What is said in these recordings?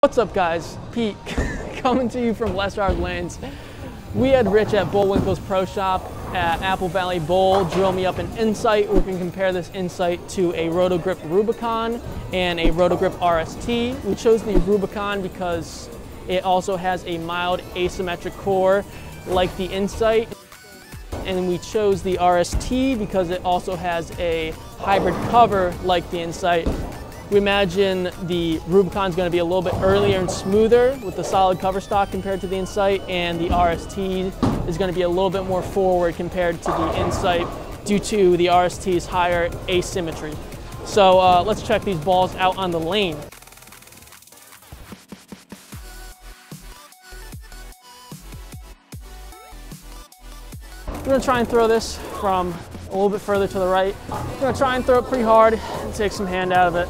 What's up guys, Pete coming to you from Les Hard Lanes. We had Rich at Bullwinkle's Pro Shop at Apple Valley Bowl drill me up an Incite. We can compare this Incite to a Rotogrip Rubicon and a Rotogrip RST. We chose the Rubicon because it also has a mild asymmetric core like the Incite. And we chose the RST because it also has a hybrid cover like the Incite. We imagine the Rubicon is going to be a little bit earlier and smoother with the solid cover stock compared to the Incite, and the RST is going to be a little bit more forward compared to the Incite due to the RST's higher asymmetry. So let's check these balls out on the lane. We're going to try and throw this from a little bit further to the right. We're going to try and throw it pretty hard and take some hand out of it.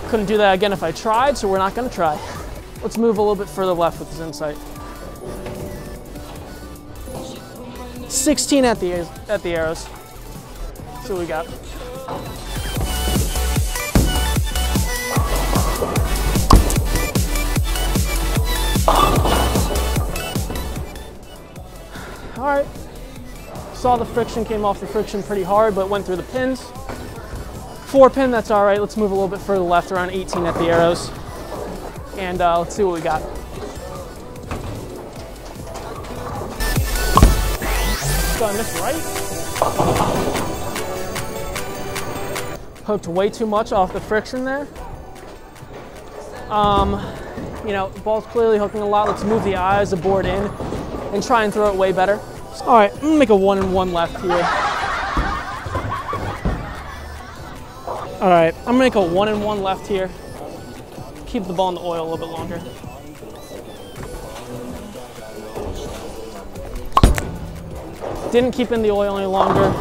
Couldn't do that again if I tried, so we're not going to try. Let's move a little bit further left with this Incite. 16 at the arrows. See what we got. All right. Saw the friction, came off the friction pretty hard, but went through the pins. 4-pin, that's all right. Let's move a little bit further left, around 18 at the arrows. And let's see what we got. So I missed right. Hooked way too much off the friction there. You know, the ball's clearly hooking a lot. Let's move the eyes, the board in, and try and throw it way better. All right, I'm gonna make a 1-and-1 left here. All right, I'm gonna make a 1-and-1 left here. Keep the ball in the oil a little bit longer. Didn't keep in the oil any longer.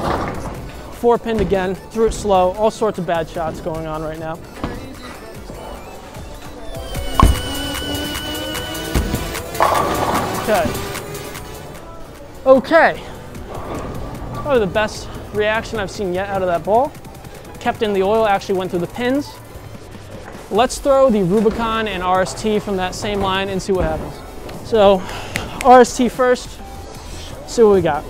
4-pinned again, threw it slow. All sorts of bad shots going on right now. Okay. Probably the best reaction I've seen yet out of that ball. Kept in the oil, actually went through the pins. Let's throw the Rubicon and RST from that same line and see what happens. So, RST first, see what we got.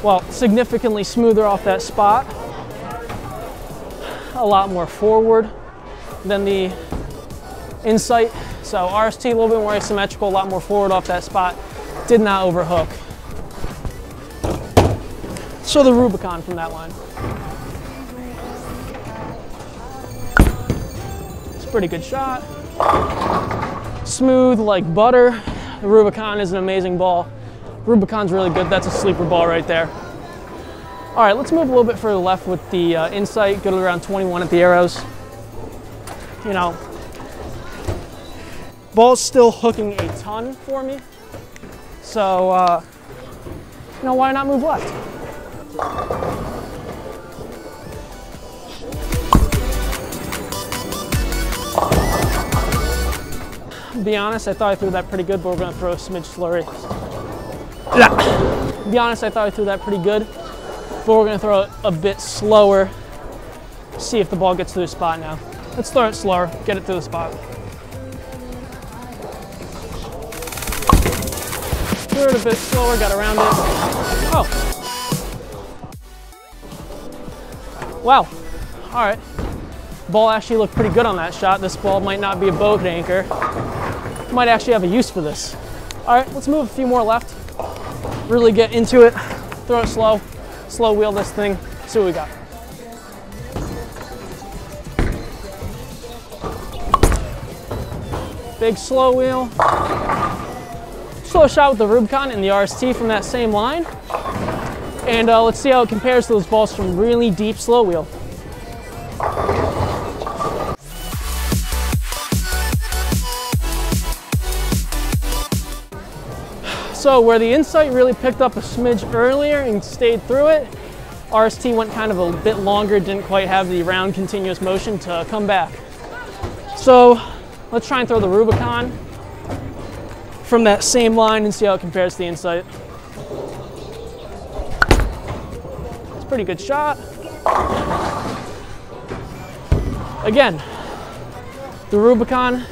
Well, significantly smoother off that spot. A lot more forward than the Incite. So RST a little bit more asymmetrical, a lot more forward off that spot. Did not overhook. So the Rubicon from that line. It's a pretty good shot. Smooth like butter. The Rubicon is an amazing ball. Rubicon's really good. That's a sleeper ball right there. All right, let's move a little bit further left with the Incite. Go to around 21 at the arrows. You know, ball's still hooking a ton for me. So, you know, why not move left? To be honest, I thought I threw that pretty good, but we're gonna throw a smidge slurry. To be honest, I thought I threw that pretty good, but we're gonna throw it a bit slower. See if the ball gets to the spot now. Let's throw it slower, get it to the spot. Threw it a bit slower, got around it. Oh. Wow. All right. Ball actually looked pretty good on that shot. This ball might not be a boat anchor. Might actually have a use for this. All right, let's move a few more left. Really get into it. Throw it slow. Slow wheel this thing. See what we got. Big slow wheel. Slow shot with the Rubicon and the RST from that same line. And let's see how it compares to those balls from really deep slow wheel. So where the Incite really picked up a smidge earlier and stayed through it, RST went kind of a bit longer, didn't quite have the round continuous motion to come back. So let's try and throw the Rubicon from that same line and see how it compares to the Incite. It's a pretty good shot. Again, the Rubicon,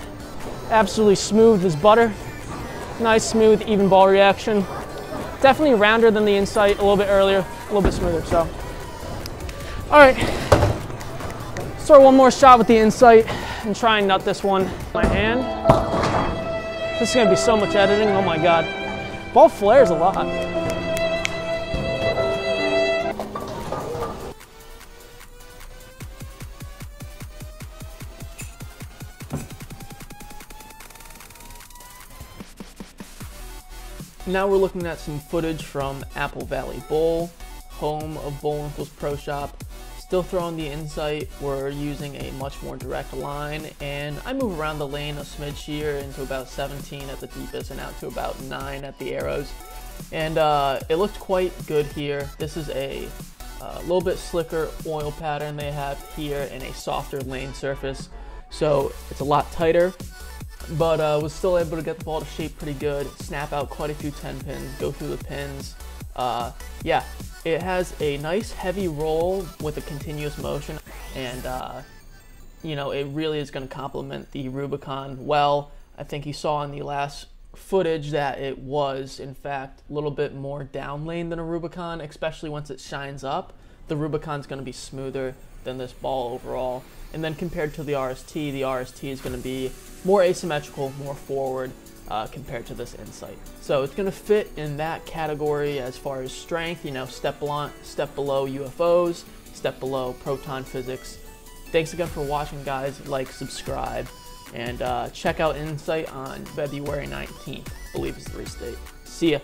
absolutely smooth as butter. Nice, smooth, even ball reaction. Definitely rounder than the Incite, a little bit earlier, a little bit smoother, so. All right, let's throw one more shot with the Incite and try and nut this one with my hand. This is gonna be so much editing, oh my God. Ball flares a lot. Now we're looking at some footage from Apple Valley Bowl, home of Bullwinkle's Pro Shop. Still throwing the Incite, we're using a much more direct line, and I move around the lane a smidge here into about 17 at the deepest and out to about 9 at the arrows. And it looked quite good here. This is a little bit slicker oil pattern they have here and a softer lane surface, so it's a lot tighter. But was still able to get the ball to shape pretty good, snap out quite a few 10 pins, go through the pins. Yeah, it has a nice heavy roll with a continuous motion, and you know, it really is going to complement the Rubicon well. I think you saw in the last footage that it was, in fact, a little bit more down lane than a Rubicon, especially once it shines up. The Rubicon's going to be smoother than this ball overall. And then compared to the RST is going to be more asymmetrical, more forward compared to this Incite. So it's going to fit in that category as far as strength, you know, step below UFOs, step below proton physics. Thanks again for watching, guys. Like, subscribe, and check out Incite on February 19th. I believe it's the release date. See ya.